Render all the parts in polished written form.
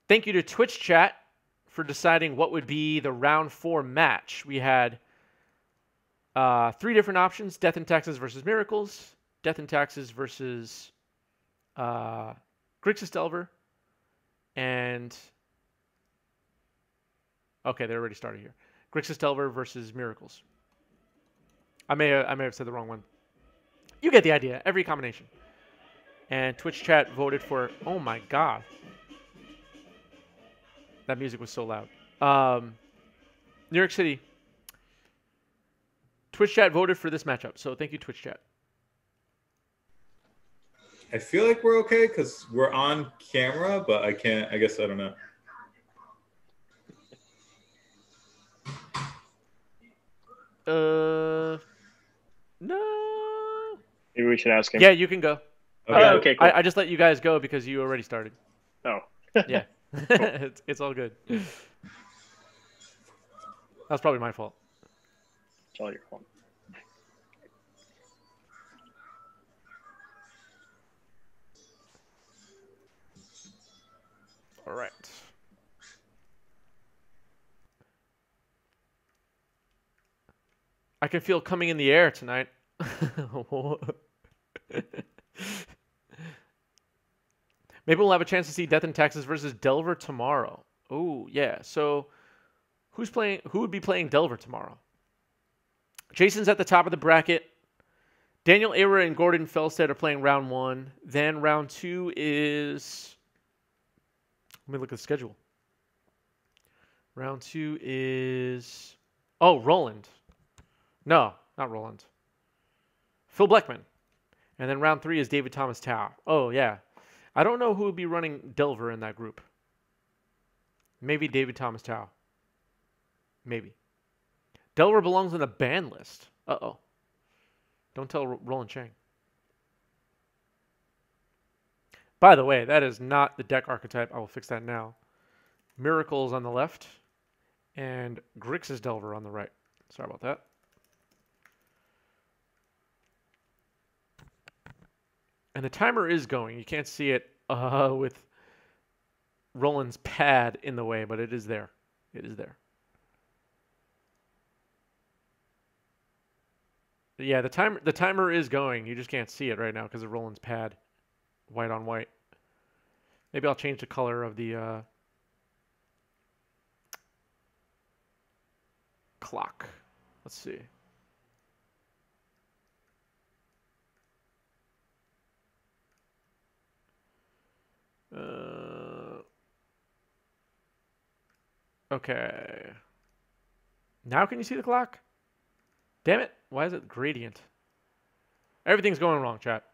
Thank you to Twitch chat for deciding what would be the round 4 match. We had 3 different options: Death and Taxes versus Miracles, Death and Taxes versus Grixis Delver, and okay, they already started here. Grixis Delver versus Miracles. I may have said the wrong one. You get the idea. Every combination. And Twitch chat voted for. Oh my god, that music was so loud. New York City. Twitch chat voted for this matchup, so thank you, Twitch chat. I feel like we're okay because we're on camera, but I can't. I guess I don't know. No. Maybe we should ask him. Yeah, you can go. Okay. Okay, cool. I just let you guys go because you already started. Oh. Yeah. It's all good. That's probably my fault. It's all your fault. All right. I can feel coming in the air tonight. Maybe we'll have a chance to see Death and Taxes versus Delver tomorrow. Oh, yeah. So who's playing? Who would be playing Delver tomorrow? Jason's at the top of the bracket. Daniel Era and Gordon Felstead are playing round 1. Then round 2 is... Let me look at the schedule. Round 2 is... Oh, Roland. No, not Roland. Phil Bleckman. And then round 3 is David Thomas Tao. Oh, yeah. I don't know who would be running Delver in that group. Maybe David Thomas Tao. Maybe. Delver belongs on the ban list. Uh-oh. Don't tell Roland Chang. By the way, that is not the deck archetype. I will fix that now. Miracles on the left. And Grixis Delver on the right. Sorry about that. And the timer is going. You can't see it with Roland's pad in the way, but it is there. It is there. Yeah, the timer is going. You just can't see it right now because of Roland's pad. White on white. Maybe I'll change the color of the clock. Let's see. Okay. Now can you see the clock? Damn it. Why is it gradient? Everything's going wrong, chat.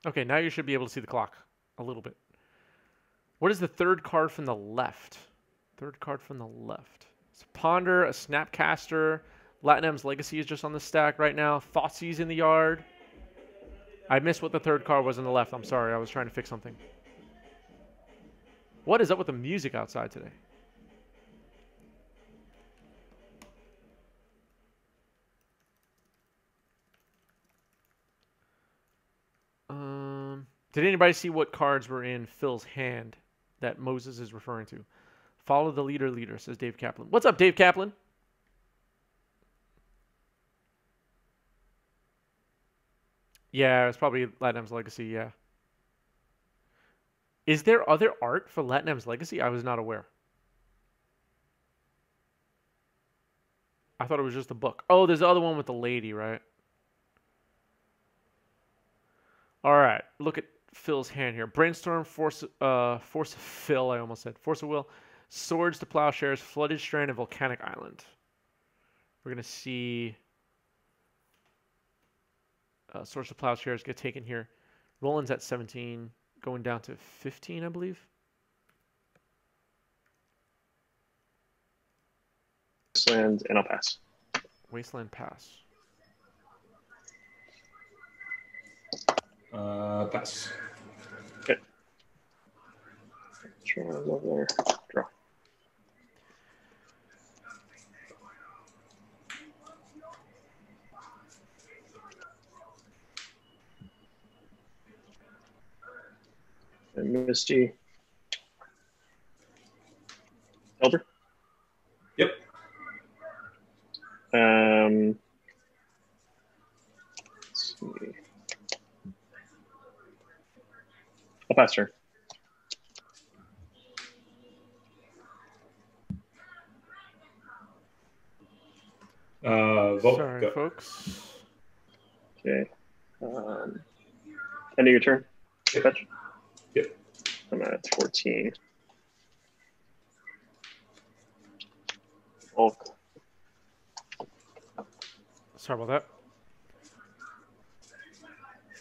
Okay, now you should be able to see the clock a little bit. What is the third card from the left? Third card from the left. It's a Ponder, a Snapcaster. Latinum's Legacy is just on the stack right now. Thoughtseize in the yard. I missed what the third card was on the left. I'm sorry. I was trying to fix something. What is up with the music outside today? Did anybody see what cards were in Phil's hand that Moses is referring to? Follow the leader, says Dave Kaplan. What's up, Dave Kaplan? Yeah, it's probably Latinum's Legacy, yeah. Is there other art for Latinum's Legacy? I was not aware. I thought it was just a book. Oh, there's the other one with the lady, right? All right, look at Phil's hand here. Brainstorm, Force of Phil, I almost said. Force of Will, Swords to Plowshares, Flooded Strand, and Volcanic Island. We're going to see Swords to Plowshares get taken here. Roland's at 17, going down to 15, I believe. Wasteland, and I'll pass. Wasteland pass. Pass. Okay. Sure, I was over there. Draw. And Misty. Let's see. I'll pass turn. Volk, Sorry, go. folks. Okay. End of your turn. Yep. Fetch. Yep. I'm at 14. Bulk. Sorry about that.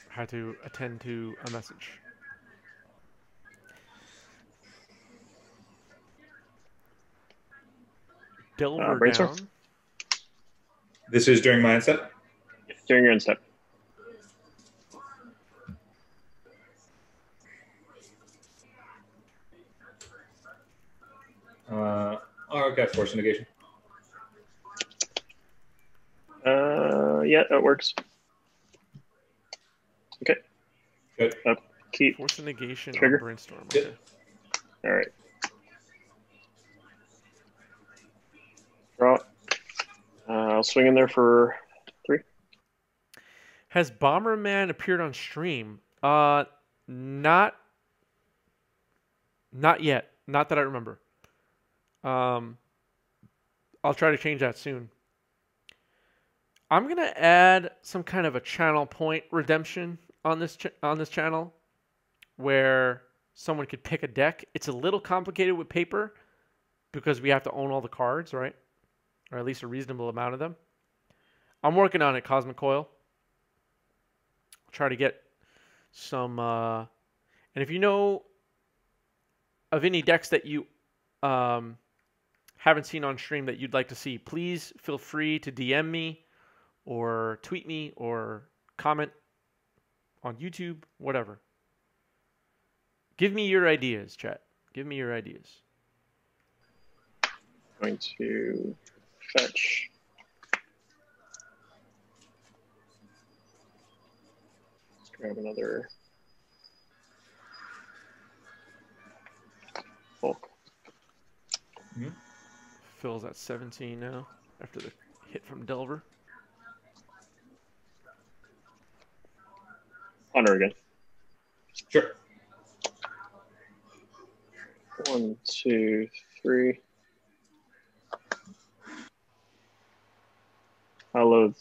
Had to attend to a message. Delver Brainstorm. down. This is during my set. During your end step. Okay, force negation. Yeah, that works. Okay. Good. Keep. Force the negation Trigger. on brainstorm. Yep. Okay. All right. Draw. I'll swing in there for 3. Has Bomberman appeared on stream? Not yet. Not that I remember. I'll try to change that soon. I'm gonna add some kind of a channel point redemption on this channel, where someone could pick a deck. It's a little complicated with paper because we have to own all the cards, right? Or at least a reasonable amount of them. I'm working on it, Cosmic Coil. I'll try to get some. And if you know of any decks that you haven't seen on stream that you'd like to see, please feel free to DM me or tweet me or comment on YouTube, whatever. Give me your ideas, chat. Give me your ideas. Going to fetch. Let's grab another bulk. Mm-hmm. Phil's at 17 now after the hit from Delver. Honor again. Sure. 1, 2, 3. I'll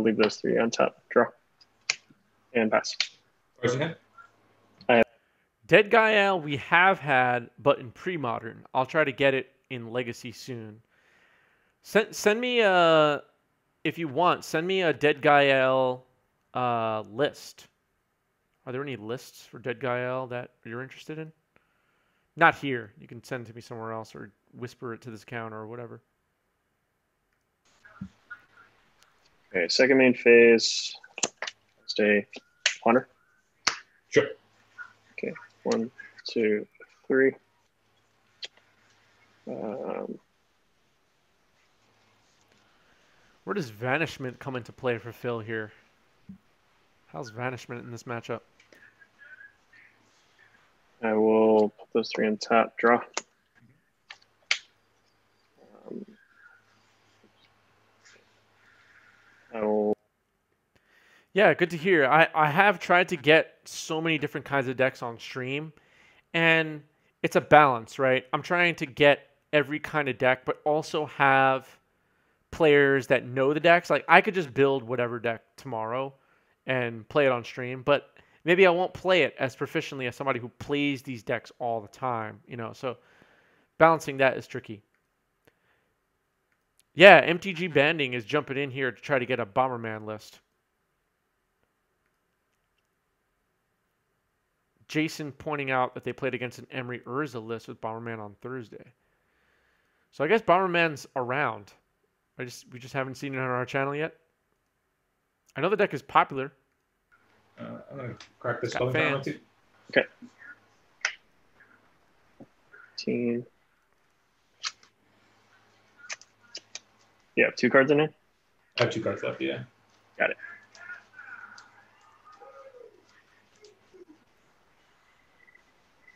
leave those 3 on top. Draw. And pass. Cards in hand. Dead Gael we have had, but in pre-modern. I'll try to get it in Legacy soon. Send me a, if you want, send me a Dead Gael list. Are there any lists for Dead Gael that you're interested in? Not here. You can send it to me somewhere else or whisper it to this account or whatever. Okay, second main phase. Stay. Honor. Sure. Okay, 1, 2, 3. Where does Vanishment come into play for Phil here? How's Vanishment in this matchup? I will put those 3 on top. Draw. I will. Yeah, good to hear. I have tried to get so many different kinds of decks on stream, and it's a balance, right? I'm trying to get every kind of deck, but also have players that know the decks. Like, I could just build whatever deck tomorrow and play it on stream, but maybe I won't play it as proficiently as somebody who plays these decks all the time, you know? So balancing that is tricky. Yeah, MTG Banding is jumping in here to try to get a Bomberman list. Jason pointing out that they played against an Emery Urza list with Bomberman on Thursday. So I guess Bomberman's around. We just haven't seen it on our channel yet. I know the deck is popular. I'm gonna crack this Got spelling timer fans. too. Okay. 15. You have 2 cards in there? I have 2 cards left. Yeah. Got it.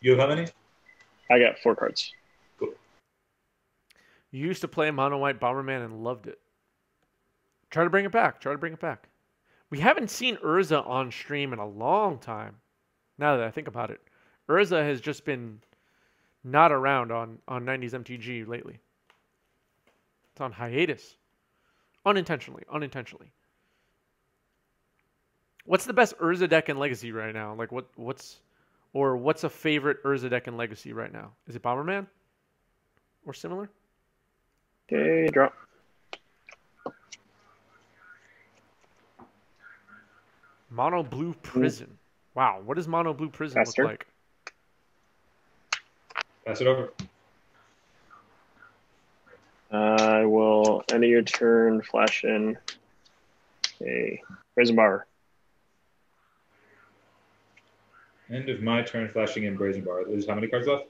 You have how many? I got 4 cards. Cool. You used to play Mono White Bomberman and loved it. Try to bring it back. Try to bring it back. We haven't seen Urza on stream in a long time. Now that I think about it, Urza has just been not around on 90s MTG lately. It's on hiatus. Unintentionally. What's the best Urza deck in Legacy right now? Like what's a favorite Urza deck in Legacy right now? Is it Bomberman? Or similar? Okay, drop. Mono Blue Prison. Wow, what does Mono Blue Prison Faster. look like? Pass it over. I will end of your turn flash in a Brazen Bar. End of my turn, flashing in Brazen Bar. There's how many cards left?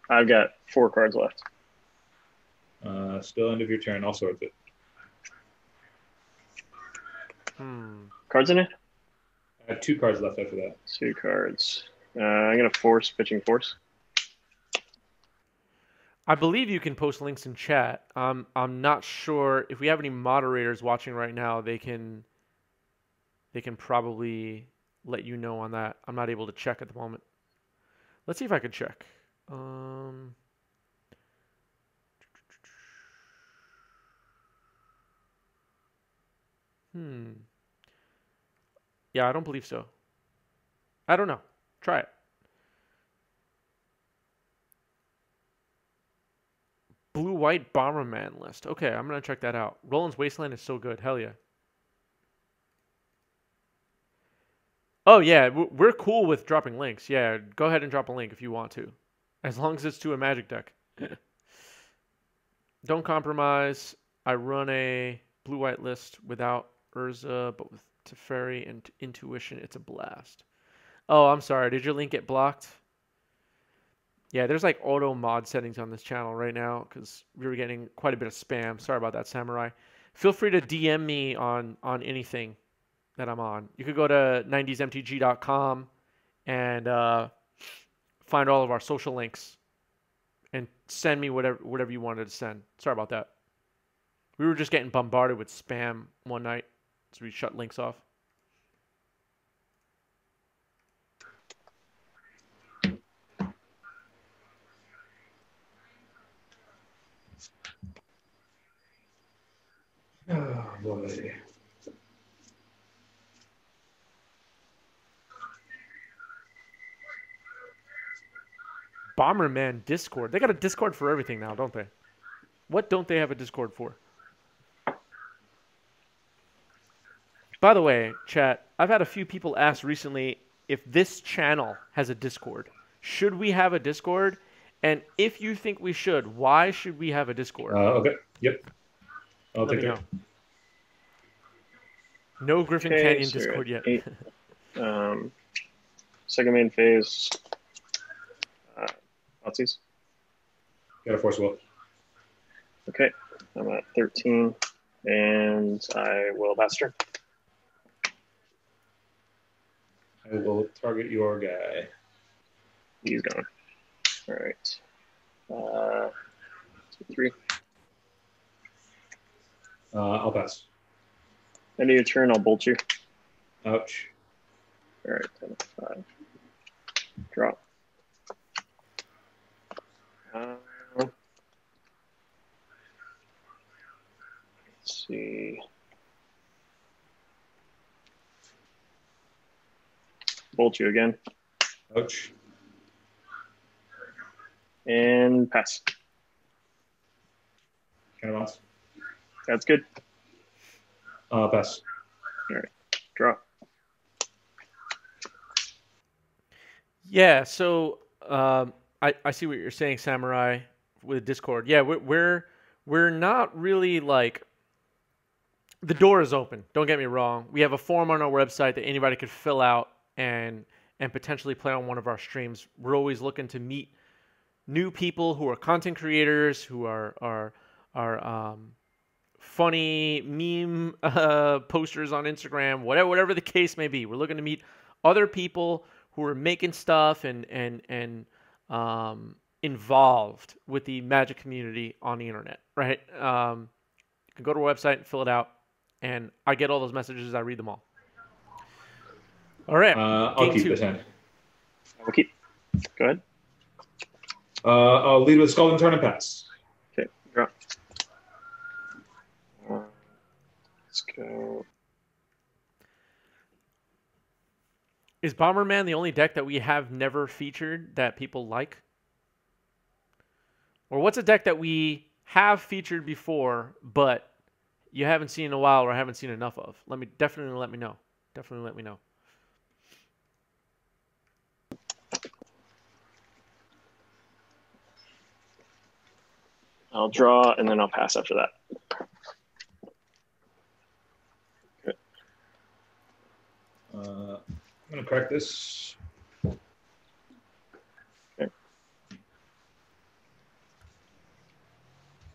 I've got 4 cards left. Still end of your turn. I'll sort it. Cards in it? I have 2 cards left after that. 2 cards. I'm going to force pitching force. I believe you can post links in chat. I'm not sure if we have any moderators watching right now. They can probably let you know on that. I'm not able to check at the moment. Let's see if I could check. Yeah, I don't believe so. I don't know. Try it. Blue-white Bomberman list. Okay, I'm going to check that out. Roland's Wasteland is so good. Hell yeah. Oh, yeah. We're cool with dropping links. Yeah, go ahead and drop a link if you want to. As long as it's to a Magic deck. Don't compromise. I run a blue-white list without Urza, but with Teferi and Intuition. It's a blast. Oh, I'm sorry. Did your link get blocked? Yeah, there's like auto mod settings on this channel right now because we were getting quite a bit of spam. Sorry about that, Samurai. Feel free to DM me on anything that I'm on. You could go to 90smtg.com and find all of our social links and send me whatever you wanted to send. Sorry about that. We were just getting bombarded with spam one night, so we shut links off. Oh, boy. Bomberman Discord. They got a Discord for everything now, don't they? What don't they have a Discord for? By the way, chat, I've had a few people ask recently if this channel has a Discord. Should we have a Discord? And if you think we should, why should we have a Discord? Okay. Yep. I'll Let take me care. know. No Griffin Okay, Canyon so you're Discord at yet. 8. Second main phase. Nazis. Got a force will. Okay, I'm at 13, and I will Bastard. I will target your guy. He's gone. All right. 2, 3. I'll pass. End of your turn, I'll bolt you. Ouch. All right, 10, 5. Drop. Let's see. Bolt you again. Ouch. And pass. Kind of bounce. That's good. Pass. All right. Drop. Yeah, so I see what you're saying, Samurai, with Discord. Yeah, we're not really like, the door is open. Don't get me wrong. We have a form on our website that anybody could fill out and potentially play on one of our streams. We're always looking to meet new people who are content creators, who are funny meme posters on Instagram, whatever the case may be. We're looking to meet other people who are making stuff and involved with the Magic community on the internet, right? You can go to our website and fill it out, and I get all those messages. I read them all. All right. I'll keep 2. this hand. I will keep. Go ahead. I'll lead with Scald and Turn and pass. Okay, draw. Let's go. Is Bomberman the only deck that we have never featured that people like? Or what's a deck that we have featured before, but you haven't seen in a while or haven't seen enough of? Definitely let me know. Definitely let me know. I'll draw and then I'll pass after that. Okay. I'm gonna crack this. Okay.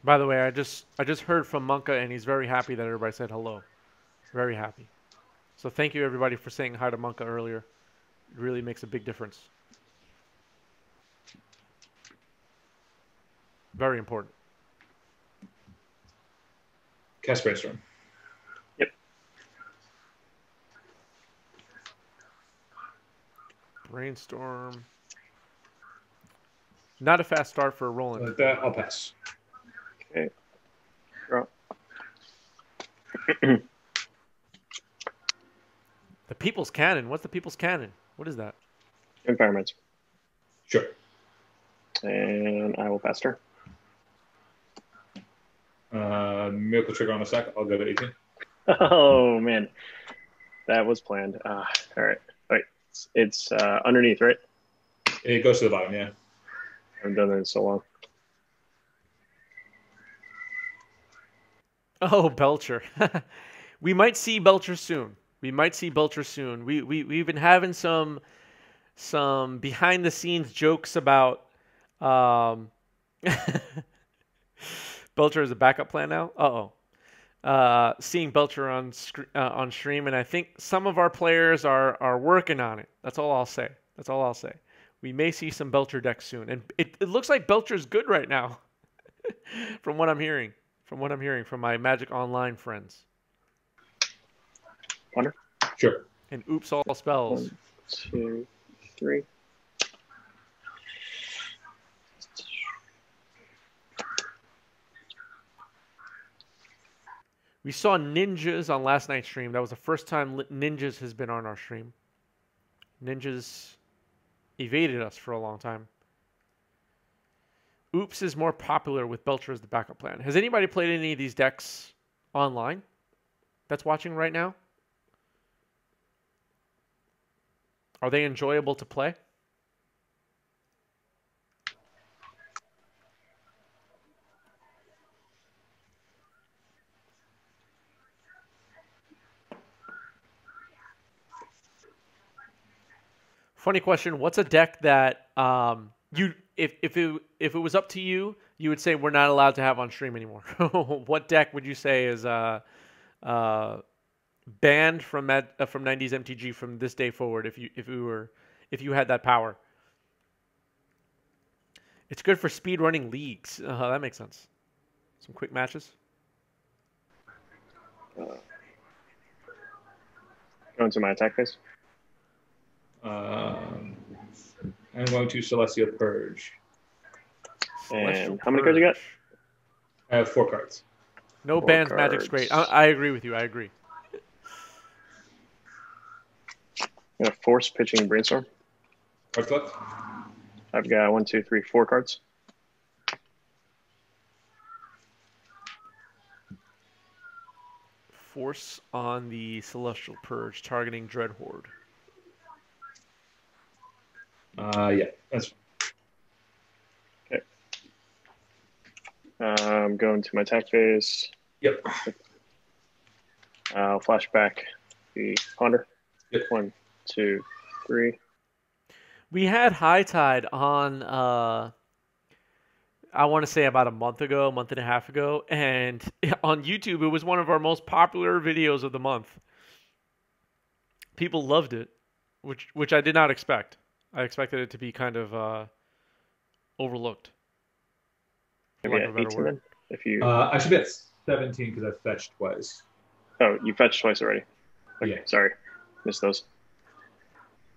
By the way, I just heard from Monka, and he's very happy that everybody said hello. Very happy. So thank you everybody for saying hi to Monka earlier. It really makes a big difference. Very important. Cast Brainstorm. Yep. Brainstorm. Not a fast start for Roland. Like that, I'll pass. Okay. Draw. The People's Cannon. What's the People's Cannon? What is that? Environments. Sure. And I will pass turn. Miracle Trigger on a stack. I'll go to 18. Oh man, that was planned. All right. It's underneath, right? It goes to the bottom, yeah. I haven't done that in so long. Oh, Belcher. We might see Belcher soon. We've been having some behind the scenes jokes about Belcher as a backup plan now. Seeing Belcher on stream, and I think some of our players are working on it. That's all I'll say. We may see some Belcher decks soon, and it looks like Belcher's good right now, from what I'm hearing. From my Magic Online friends. Wonder. Sure. And oops, all spells. 1, 2, 3. We saw Ninjas on last night's stream. That was the first time Ninjas has been on our stream. Ninjas evaded us for a long time. Oops is more popular with Belcher as the backup plan. Has anybody played any of these decks online that's watching right now? Are they enjoyable to play? Funny question. What's a deck that if it was up to you, you would say we're not allowed to have on stream anymore? What deck would you say is banned from 90s MTG from this day forward if you had that power? It's good for speed running leagues. That makes sense. Some quick matches. Going to my attack phase. I'm going to Celestial Purge. And how many cards you got? I have 4 cards. No 4 bans. cards. Magic's great. I agree with you. I agree. I'm gonna force pitching Brainstorm. Cards left? I've got 1, 2, 3, 4 cards. Force on the Celestial Purge, targeting Dread Horde. Yeah, that's fine. Okay. I'm going to my attack phase. Yep. I'll flash back the Ponder. Yep. 1, 2, 3. We had High Tide on, I want to say about a month and a half ago, and on YouTube, it was one of our most popular videos of the month. People loved it, which I did not expect. I expected it to be kind of overlooked. For Maybe lack of at a better 18 word. then? If you I should be at 17 because I fetched twice. Oh, you fetched twice already. Okay, Yeah. sorry. Missed those.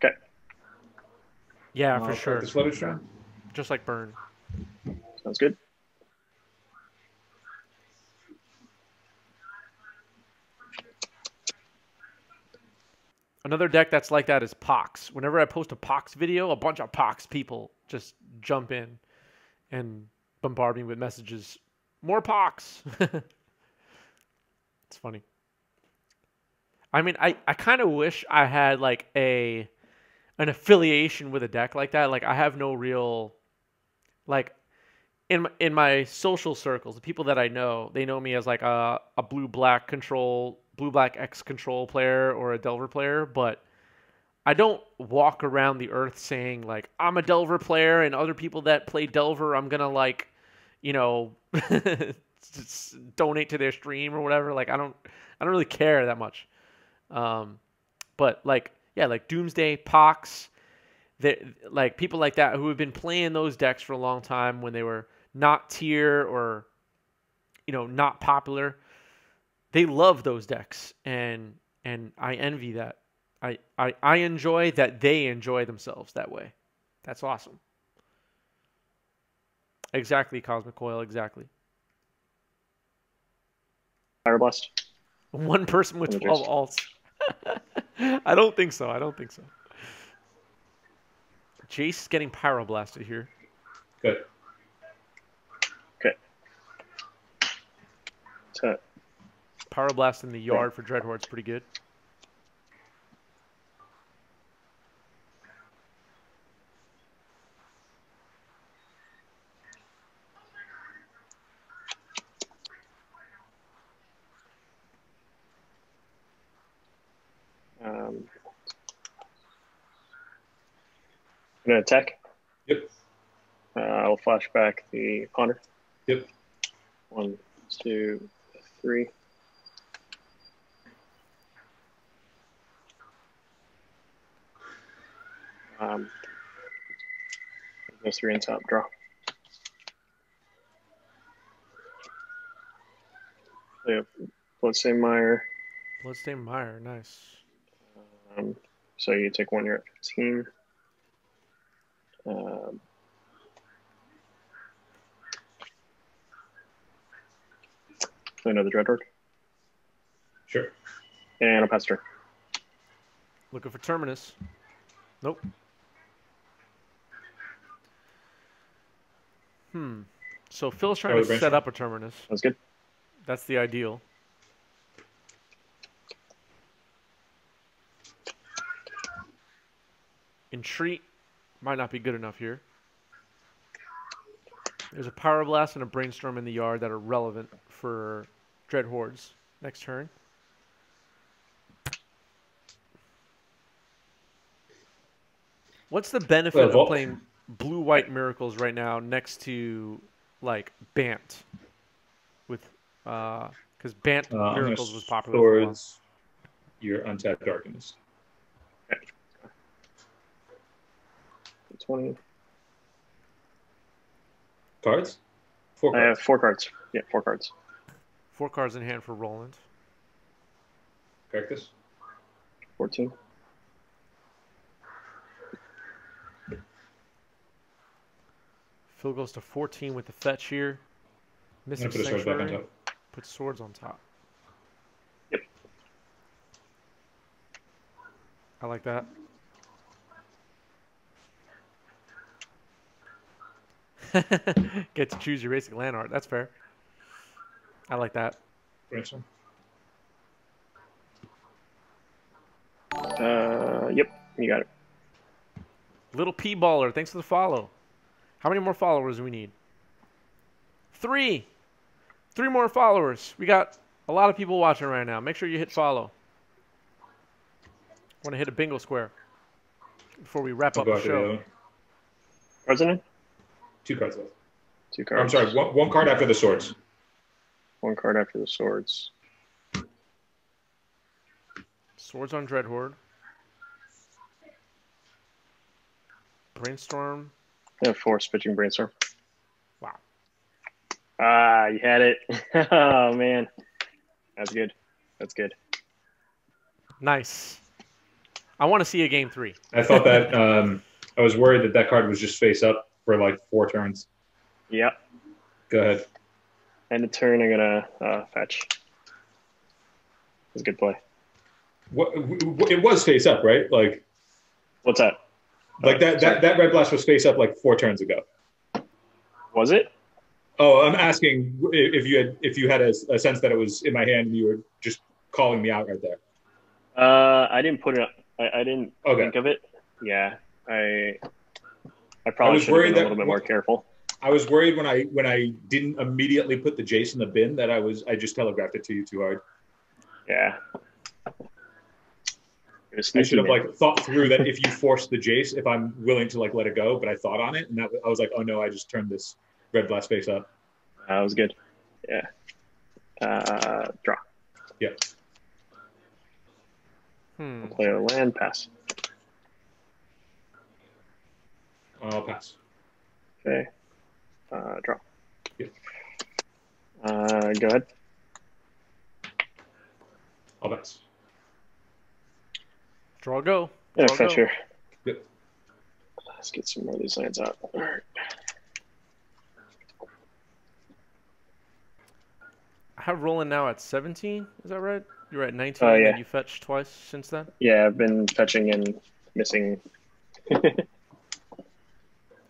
Okay. Yeah, for I'll sure. practice Flutter Strand. Just like Burn. Sounds good. Another deck that's like that is Pox. Whenever I post a Pox video, a bunch of Pox people just jump in and bombard me with messages. More Pox. It's funny. I mean, I kind of wish I had like an affiliation with a deck like that. Like I have no real like in my social circles, the people that I know, they know me as like a blue black X control player or a Delver player, but I don't walk around the earth saying like I'm a Delver player and other people that play Delver I'm gonna like, you know, donate to their stream or whatever. Like I don't really care that much. But like yeah, like Doomsday, Pox, like people like that who have been playing those decks for a long time when they were not tier or not popular. They love those decks and I envy that. I enjoy that they enjoy themselves that way. That's awesome. Exactly, Cosmic Coil, exactly. Fire Blast. One person with 12 alts. I don't think so. Jace is getting Pyroblasted here. Good. Okay. So, Pyroblast in the yard for Dreadhorde's pretty good. I'm going to attack. Yep. I'll flash back the Ponder. Yep. 1, 2, 3. Those 3 on top. Draw. Bloodstained Mire. Bloodstained Mire, nice. So you take 1, you're at 15. Another Dreadhorde. Sure. And a Pester. Looking for Terminus. Nope. So Phil's trying to set up a Terminus. That's good. That's the ideal. Entreat might not be good enough here. There's a Pyroblast and a Brainstorm in the yard that are relevant for Dreadhordes next turn. What's the benefit of playing blue-white Miracles right now next to, like, Bant? With, because Bant Miracles was popular for a while. Your untapped Darkness. 20. Cards? 4 cards. I have 4 cards. Yeah, 4 cards. 4 cards in hand for Roland. Practice. 14. Phil goes to 14 with the fetch here. Missing Sanctuary. Put swords on top. Yep. I like that. Get to choose your basic land art. That's fair. I like that. Brainstorm. Yep, you got it. Little P Baller, thanks for the follow. How many more followers do we need? 3. 3 more followers. We got a lot of people watching right now. Make sure you hit follow. Want to hit a bingo square before we wrap up the show. Cards in it? 2 cards left. 2 cards. I'm sorry, one card after the swords. 1 card after the swords. Swords on Dreadhorde. Brainstorm. I have 4 Spitching Brainstorm. Wow. You had it. Oh, man. That's good. That's good. Nice. I want to see a game 3. I thought that I was worried that that card was just face up for like 4 turns. Yep. Go ahead. End of turn, I'm gonna fetch. It's a good play. It was face up, right? Like, what's that? Like that red blast was face up like 4 turns ago. Was it? Oh, I'm asking if you had a sense that it was in my hand and you were just calling me out right there. I didn't put it. I didn't Okay. think of it. Yeah, I probably should have been a little bit more careful. I was worried when I didn't immediately put the Jace in the bin that I just telegraphed it to you too hard. Yeah. I should have like thought through that if you force the Jace, if I'm willing to like let it go, but I thought on it and I was like, oh no, I just turned this red blast face up. That was good. Yeah. Draw. Yeah. I'll play a land, pass. I'll pass. Okay. Draw. Yeah. Go ahead. I'll pass. Draw, go. Yeah, Draw, fetch go. here. Yep. Let's get some more of these lands out. All right. I have Roland now at 17. Is that right? You're at 19. Yeah. And you fetched twice since then. Yeah, I've been fetching and missing. I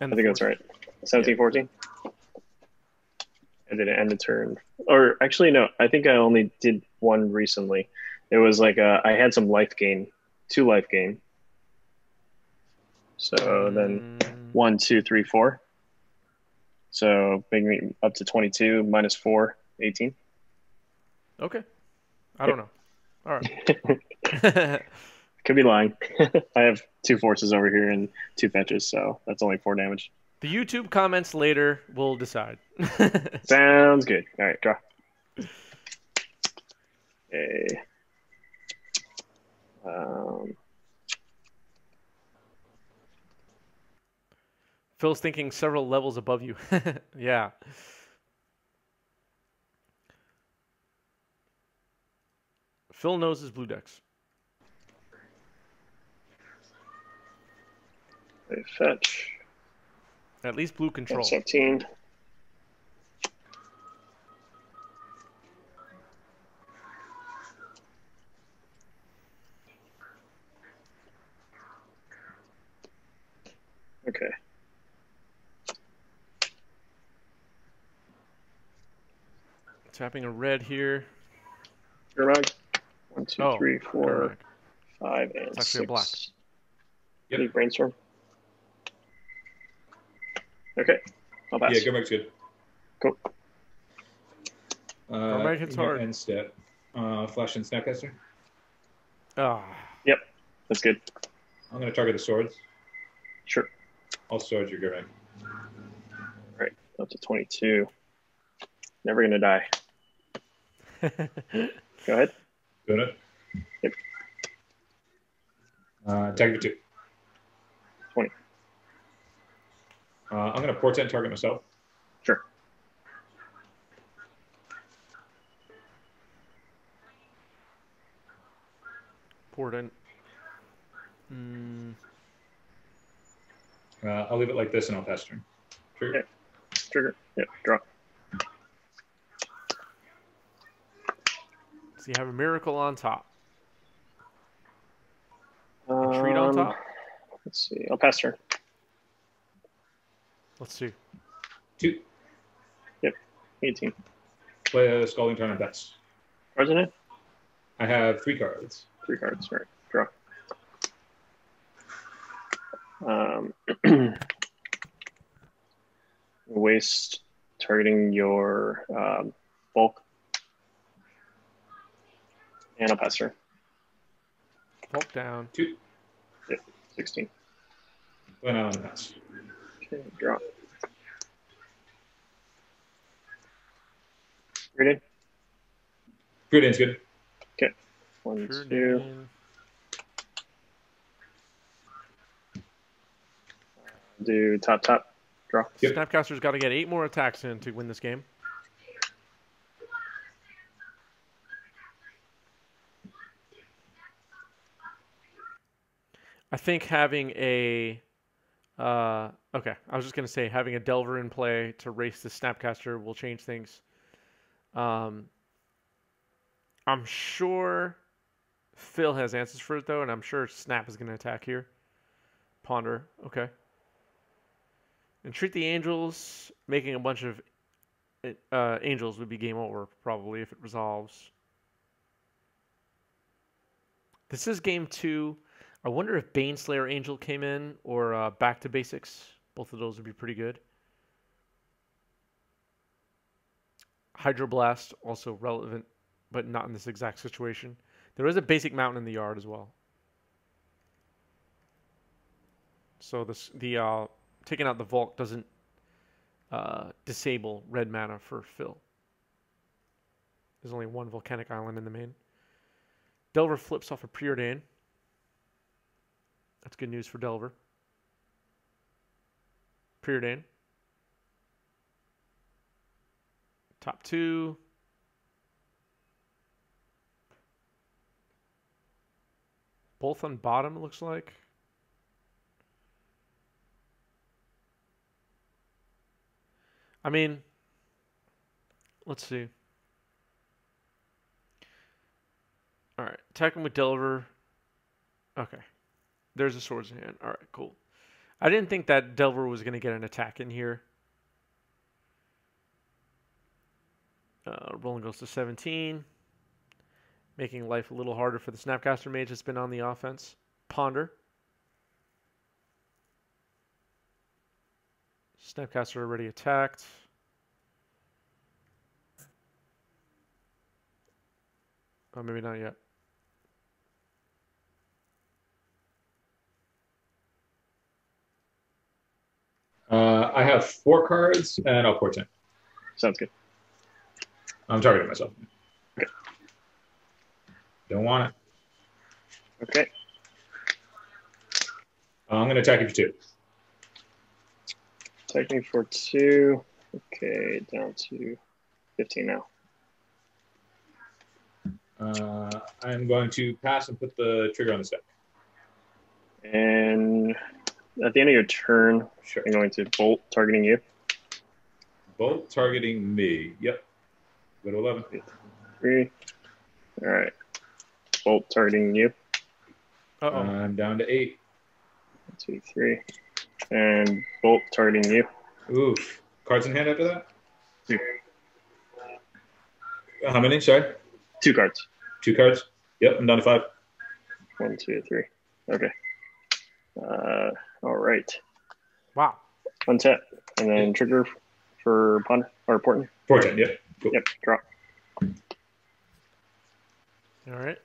And think that's right. 17, 14. I did an end of turn. Or actually, no. I think I only did one recently. It was like I had some life gain, 2 life gain. So then 1, 2, 3, 4. So bring me up to 22 minus 4, 18. Okay. I don't know. All right. Could be lying. I have 2 forces over here and 2 fetches, so that's only 4 damage. The YouTube comments later will decide. Sounds good. All right, draw. Okay. Phil's thinking several levels above you. Yeah. Phil knows his blue decks. Fetch. At least blue control. 17. Okay. Tapping a red here. Germag. 1, 2, 3, 4, Germag. 5, and It's 6. actually a black. Yep. Need brainstorm. Okay. I'll pass. Yeah, Gurmag's good. Cool. Gurmag hits hard. End step. Flash and Snapcaster. Ah. Yep. That's good. I'm going to target the swords. Sure. I'll sword your Gurmag. All right. Up to 22. Never going to die. Go ahead. Doing it? Yep. Attack for 2. 20. I'm going to portent target myself. Sure. Portent. I'll leave it like this and I'll pass turn. Trigger. Yep. Trigger. Yep. Draw. So you have a miracle on top. A treat on top? Let's see. I'll pass turn. Let's see. 2. Yep. 18. Play a Scalding Tarn and pass. Cards in it? I have 3 cards. 3 cards. Right. Draw. Waste targeting your bulk. And I'll pass turn. Bulk down. 2. Yep. 16. Play an island and pass. Okay. Draw. Ready? Good end's good. Okay. 1, Sure 2. did. Do top. Draw. Yep. Snapcaster's got to get 8 more attacks in to win this game. I think having a okay, I was just gonna say having a Delver in play to race the Snapcaster will change things. Um, I'm sure Phil has answers for it though, and I'm sure Snap is gonna attack here. Ponder, okay. Entreat the Angels, making a bunch of Angels would be game over probably if it resolves. This is game 2. I wonder if Baneslayer Angel came in or Back to Basics. Both of those would be pretty good. Hydroblast, also relevant, but not in this exact situation. There is a basic mountain in the yard as well. So the taking out the Vault doesn't disable red mana for Phil. There's only one volcanic island in the main. Delver flips off a Preordain. That's good news for Delver. Preordain. Top 2. Both on bottom, it looks like. I mean, let's see. All right, attacking with Delver. Okay, there's a Swords in hand. All right, cool. I didn't think that Delver was going to get an attack in here. Rolling goes to 17. Making life a little harder for the Snapcaster Mage that's been on the offense. Ponder. Snapcaster already attacked. Oh, maybe not yet. I have 4 cards, and I'll portent. Sounds good. I'm targeting myself. Okay. Don't want it. Okay. I'm going to attack you for 2. Attacking for 2. Okay, down to 15 now. I'm going to pass and put the trigger on the stack. And at the end of your turn, Sure. I'm going to bolt, targeting you. Bolt targeting me. Yep. Go to 11. 3. All right. Bolt targeting you. Uh-oh. I'm down to 8. 1, 2, 3. And bolt targeting you. Oof. Cards in hand after that? 2. How many? Sorry? 2 cards. 2 cards? Yep, I'm down to 5. 1, 2, 3. Okay. All right. Wow. Untap. And then trigger for ponder or portent. Portent, yep. Cool. Yep. Drop. All right.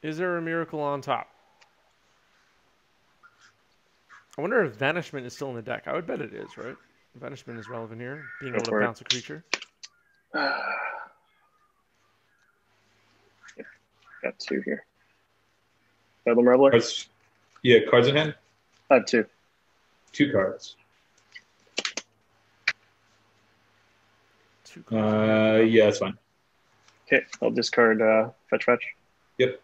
Is there a miracle on top? I wonder if Vanishment is still in the deck. I would bet it is, right? Vanishment is relevant here. Being Go able to for it. bounce a creature. Yep. Got 2 here. Bedlam Reveler. Cards, yeah, cards in hand? I have 2. 2 cards. 2 cards. Yeah, that's fine. Okay, I'll discard fetch. Yep.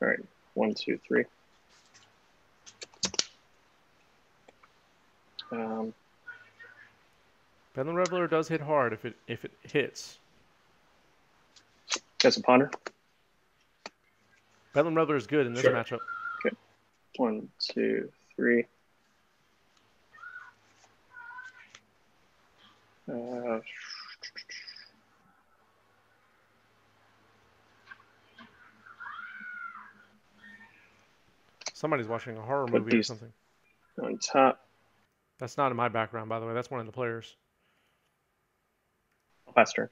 All right. 1, 2, 3. Bedlam Reveler does hit hard if it hits. Got some ponder. Bedlam Reveler is good in this Sure. matchup. 1, 2, 3. Somebody's watching a horror Put movie or these- something. On top. That's not in my background, by the way. That's one of the players. I'll pass turn.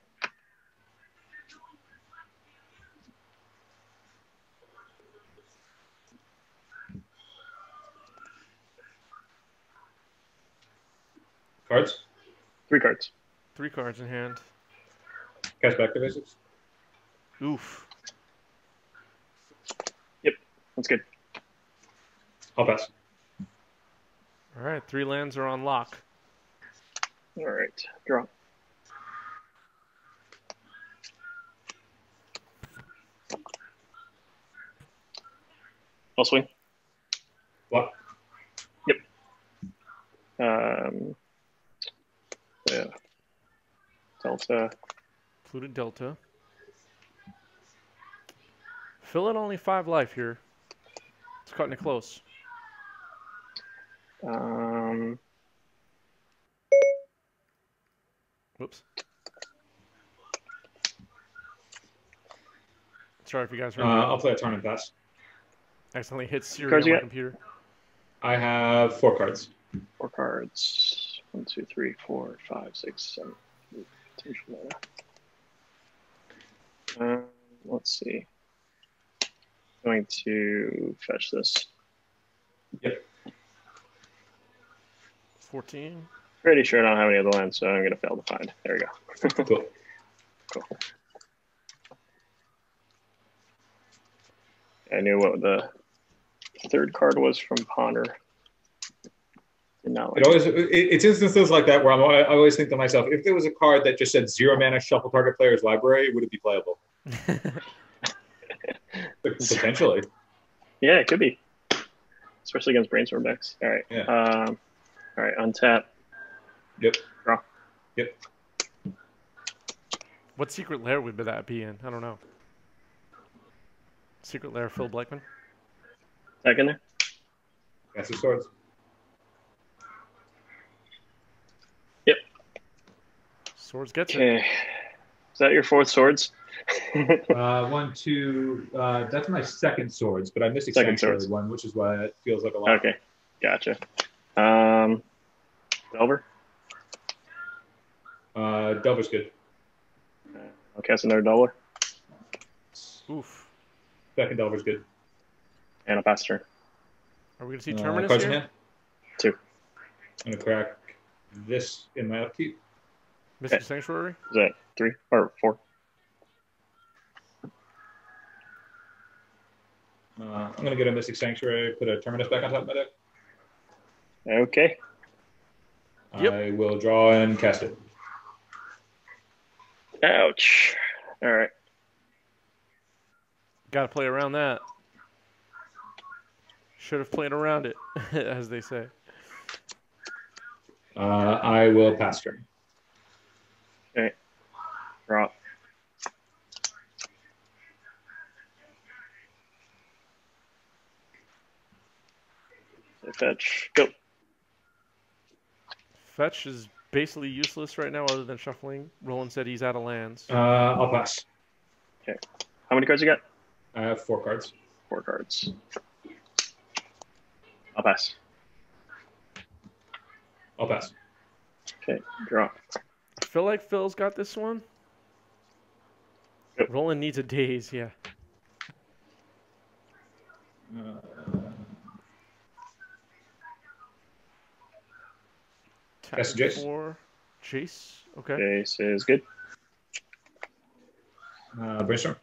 Cards? 3 cards. 3 cards in hand. Cast back to basics? Oof. Yep, that's good. I'll pass. All right, 3 lands are on lock. All right, draw. I'll swing. What? Yep. Yeah. Delta. Polluted Delta. Phil at only 5 life here. It's cutting it close. Whoops. Sorry if you guys heard me. I'll play a turn and pass. Accidentally hit Siri Cards on you my got? computer. I have 4 cards. 4 cards. 1, 2, 3, 4, 5, 6, 7, 8, 9. Let's see. Going to fetch this. Yep. 14. Pretty sure I don't have any other lands, so I'm going to fail to find. There we go. Cool. Cool. I knew what the third card was from Ponder. Did not like It's instances like that where I always think to myself, if there was a card that just said 0 mana, shuffle target player's library, would it be playable? Potentially. Yeah, it could be. Especially against brainstorm decks. All right. Yeah. All right, untap. Yep. Draw. Yep. What secret lair would that be in? I don't know. Secret lair Phil Blackman? Back in there? That's the swords. Yep. Swords gets it. Okay. Is that your 4th swords? 1, 2. That's my second swords, but I missed a Second sanctuary swords. one, which is why it feels like a lot. Okay. Gotcha. Delver? Delver's good. I'll cast another Delver. Oof. Second Delver's good. And I'll pass turn. Are we going to see Terminus cards in here? hand. 2. I'm going to crack this in my upkeep. Mystic Okay. Sanctuary? Is that 3 or 4? I'm going to get a Mystic Sanctuary, put a Terminus back on top of my deck. Okay. Yep. I will draw and cast it. Ouch. All right. Got to play around that. Should have played around it, as they say. I will pass turn. Okay. Draw. Fetch. Go. Fetch is basically useless right now other than shuffling. Roland said he's out of lands. I'll pass. Okay. How many cards you got? I have 4 cards. 4 cards. I'll pass. I'll pass. Okay. Draw. I feel like Phil's got this one. Yep. Roland needs a daze, yeah. Yes, Jace. For Jace. Okay. Jace is good. Brainstorm.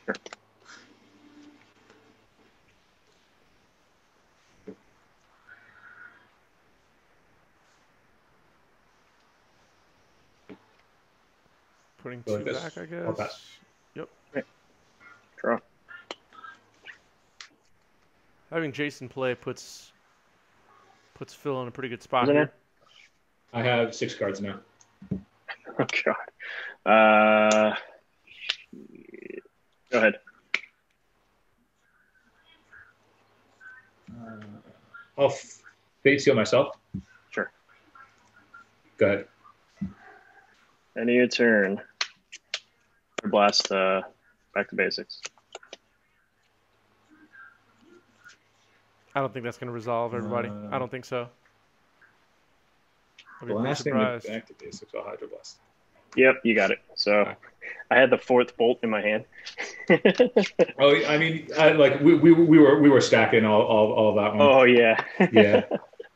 Sure. Putting Go 2 like this. back, I I'll guess. pass. Yep. Draw. Having Jason play puts Phil in a pretty good spot Isn't here. it? I have 6 cards now. Oh God. Go ahead. I'll Fate Seal myself. Sure. Go ahead. End of your turn. Blast. Back to basics. I don't think that's going to resolve everybody. I don't think so. I'll be pretty Blasting surprised. back to basics. I'll Hydro Blast. Yep, you got it. So Okay. I had the 4th bolt in my hand. Oh, I mean, we were stacking all of that one. Oh yeah. Yeah.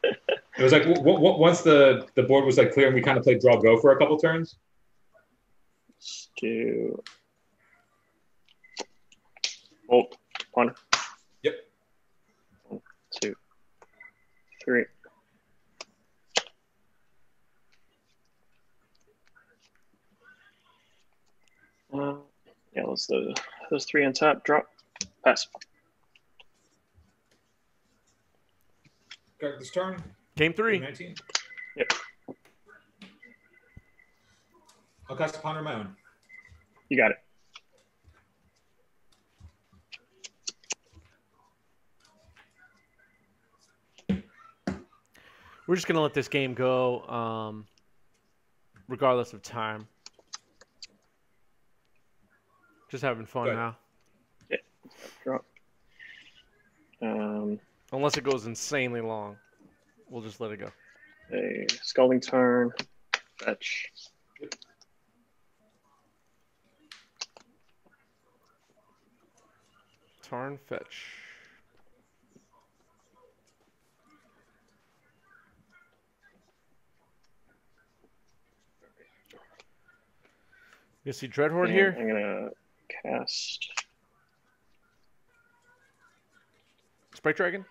It was like once the board was like clear and we kind of played draw go for a couple turns. Let's do bolt. 1. Yep. 1, 2, 3. Yeah, let's those 3 on top. Drop. Pass. Got this turn. Game 3. 19. Yep. I'll cast a Ponder of my own. You got it. We're just gonna let this game go, regardless of time. Just having fun now. Yeah. Drop. Unless it goes insanely long, we'll just let it go. A Scalding Tarn. Fetch. Tarn fetch. You see Dreadhorde And here? I'm gonna cast. Sprite Dragon?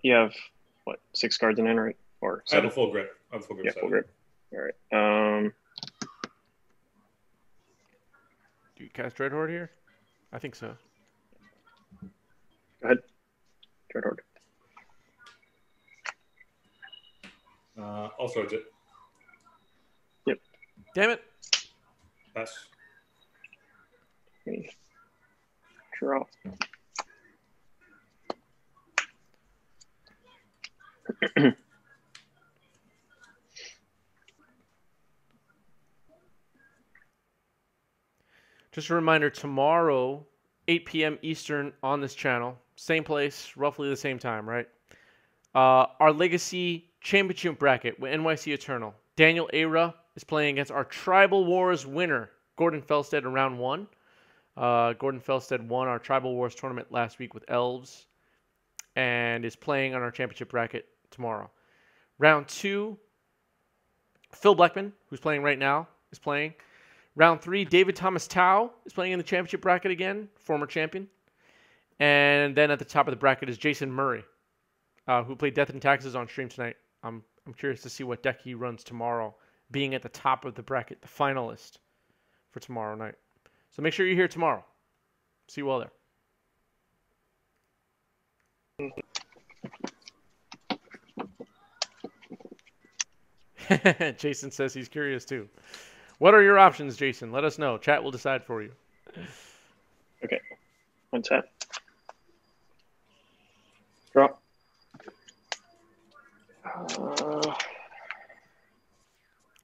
You have what, 6 cards in hand, right? Or I have 7? a full grip. Yeah, full grip. All right. Do you cast Dreadhorde here? I think so. Go ahead. Dreadhorde. I'll swords it. Yep. Damn it. Pass. Okay. Draw. Just a reminder, tomorrow, 8 p.m. Eastern on this channel, same place, roughly the same time, right? Our Legacy Championship bracket with NYC Eternal. Daniel Ara is playing against our Tribal Wars winner, Gordon Felstead, in round 1. Gordon Felstead won our Tribal Wars tournament last week with Elves and is playing on our championship bracket tomorrow. Round 2, Phil Blackman, who's playing right now, is playing. Round 3, David Thomas Tao is playing in the championship bracket again, former champion. And then at the top of the bracket is Jason Murray, who played Death and Taxes on stream tonight. I'm curious to see what deck he runs tomorrow, being at the top of the bracket, the finalist for tomorrow night. So make sure you're here tomorrow. See you all there. Jason says he's curious too. What are your options, Jason? Let us know. Chat will decide for you. Okay. One tap. Draw.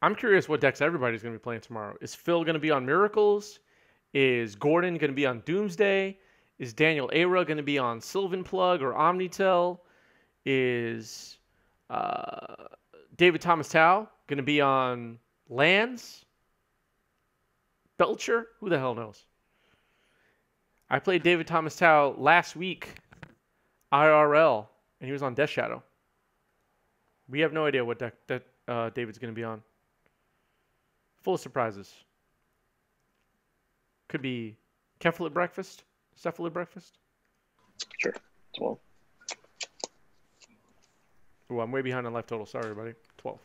I'm curious what decks everybody's going to be playing tomorrow. Is Phil going to be on Miracles? Is Gordon going to be on Doomsday? Is Daniel Ara going to be on Sylvan Plug or Omnitel? Is David Thomas Tao going to be on Lands? Belcher? Who the hell knows? I played David Thomas Tao last week, IRL, and he was on Death Shadow. We have no idea what deck that David's going to be on. Full of surprises. Could be Cephalid Breakfast? Sure. 12. Oh, I'm way behind on life total. Sorry, everybody. 12.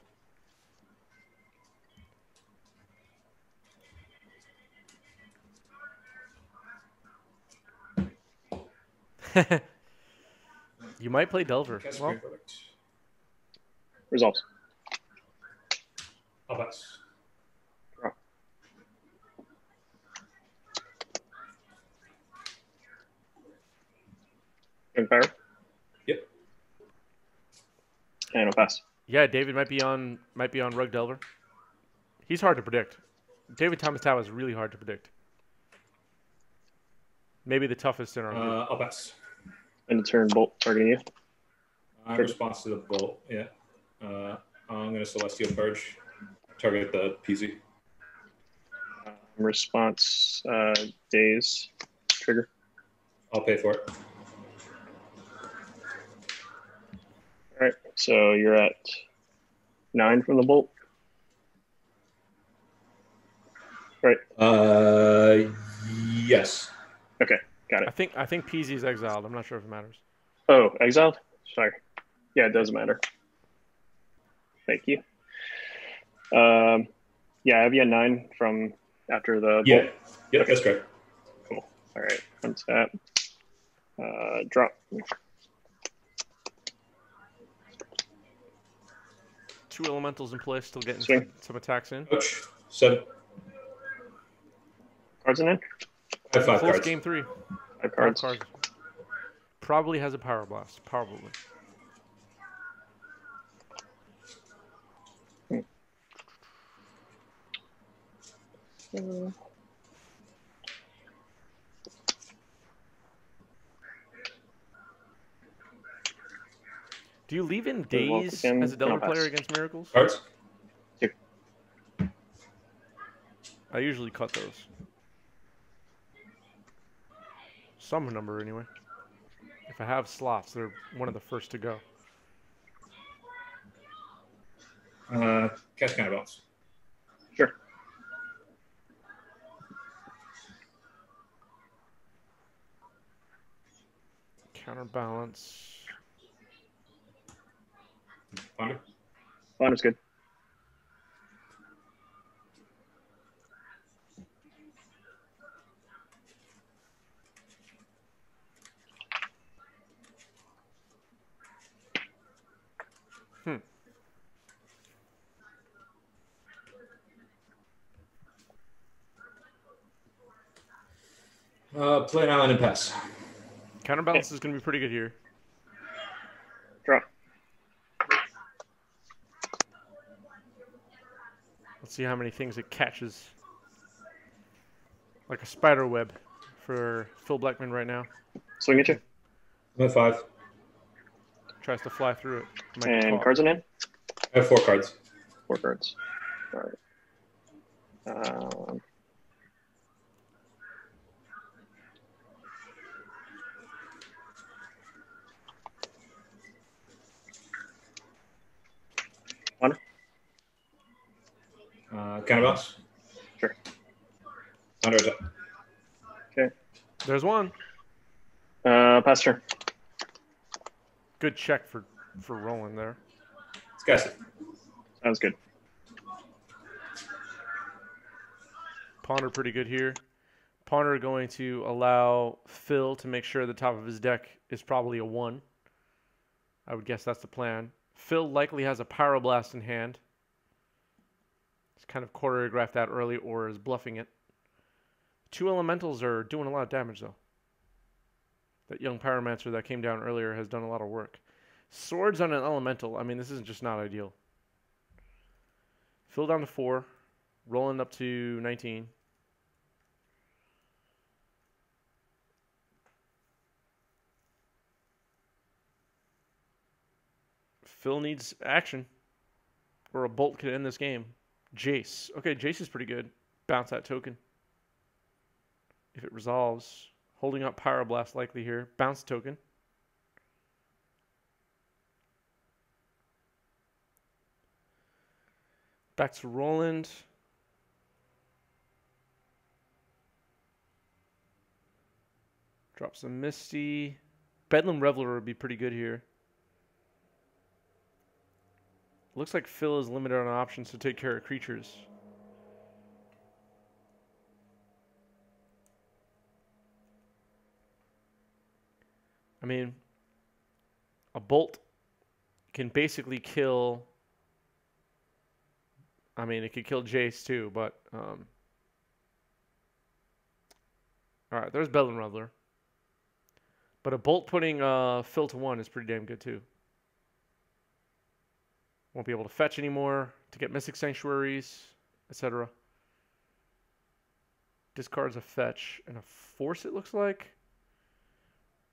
You might play Delver. Well, Resolves. I'll pass. Draw. And fire. Yep. And I'll pass. yeah, David might be on Rug Delver. He's hard to predict. David Thomas Tao is really hard to predict. Maybe the toughest in our group. I'll pass. And turn bolt targeting you. In response to the bolt, yeah. I'm going to Celestial Purge. Target the PZ. Response days trigger. I'll pay for it. All right, so you're at 9 from the bolt. Right. Yes. Okay, got it. I think PZ is exiled. I'm not sure if it matters. Oh, exiled? Sorry. Yeah, it doesn't matter. Thank you. Yeah, I have you at 9 from after the Yeah. bolt. Yep, that's correct. Cool. All right, untap. Drop. 2 elementals in play, still getting Swing. some attacks in. Ouch. 7. Cards in hand? I have 5 Close cards. game 3. 5 5 cards. cards. Probably has a Power Blast. Probably. Do you leave in Daze as a Delver player against Miracles? Cards. 2. I usually cut those. Some number, anyway. If I have slots, they're one of the first to go. Cast Counterbalance. Sure. Counterbalance. Ponder. Ponder's good. Play an island and pass. Counterbalance is going to be pretty good here. Draw. Let's see how many things it catches. Like a spider web for Phil Blackman right now. Swing at you. I'm at 5. Tries to fly through it. Might get And caught. cards in hand? I have 4 cards. 4 cards. All right. One. Counterbalance. Sure. Ponder is up. Okay. There's one. Pass turn. Good check for rolling there. Let's cast it. Sounds good. Ponder pretty good here. Ponder going to allow Phil to make sure the top of his deck is probably a 1. I would guess that's the plan. Phil likely has a Pyroblast in hand. He's kind of choreographed that early or is bluffing it. 2 elementals are doing a lot of damage though. That young Pyromancer that came down earlier has done a lot of work. Swords on an elemental. I mean, this is just not ideal. Phil down to 4. Rolling up to 19. Phil needs action. Or a bolt could end this game. Jace. Okay, Jace is pretty good. Bounce that token. If it resolves. Holding up Pyroblast likely here. Bounce token. Back to Roland. Drops a Misty. Bedlam Reveler would be pretty good here. Looks like Phil is limited on options to take care of creatures. I mean, a bolt can basically kill. I mean, it could kill Jace too, but all right, there's Bedlam Reveler. But a bolt putting Phil to 1 is pretty damn good too. Won't be able to fetch anymore to get Mystic Sanctuaries, etc. Discards a fetch and a force, it looks like.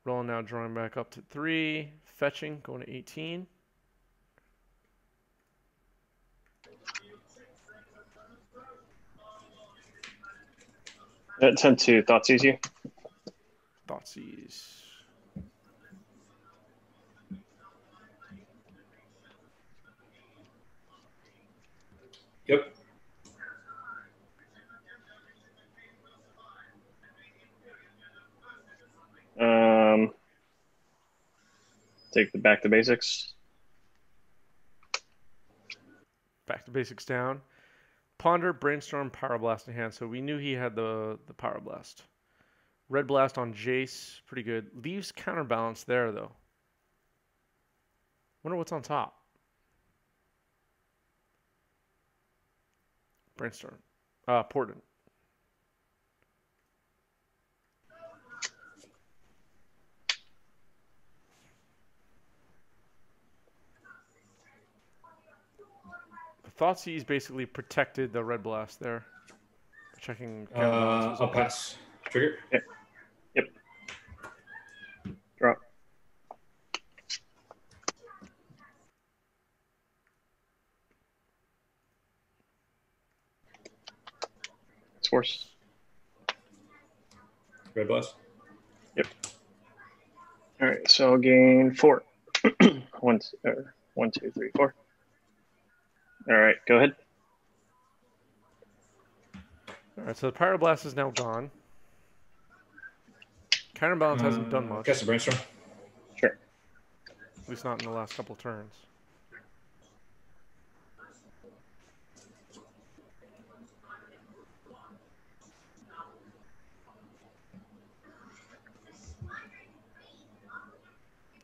Rolling now, drawing back up to 3. Fetching, going to 18. Attempt to Thoughtseize you. Thoughtseize. Yep. Take the back to basics. Back to basics down. Ponder, Brainstorm, Pyroblast in hand. So we knew he had the Pyroblast. Red Blast on Jace. Pretty good. Leaves Counterbalance there, though. Wonder what's on top. Brainstorm. Portent. Thoughtseize basically protected the red blast there. Checking counterbalances. I'll pass. Trigger. Yep. Drop. It's force. Red blast. Yep. All right, so I'll gain 4. 1, 2, 3, 4. All right, go ahead. All right, so the Pyroblast is now gone. Counterbalance hasn't done much. Cast a Brainstorm. Sure. At least not in the last couple turns.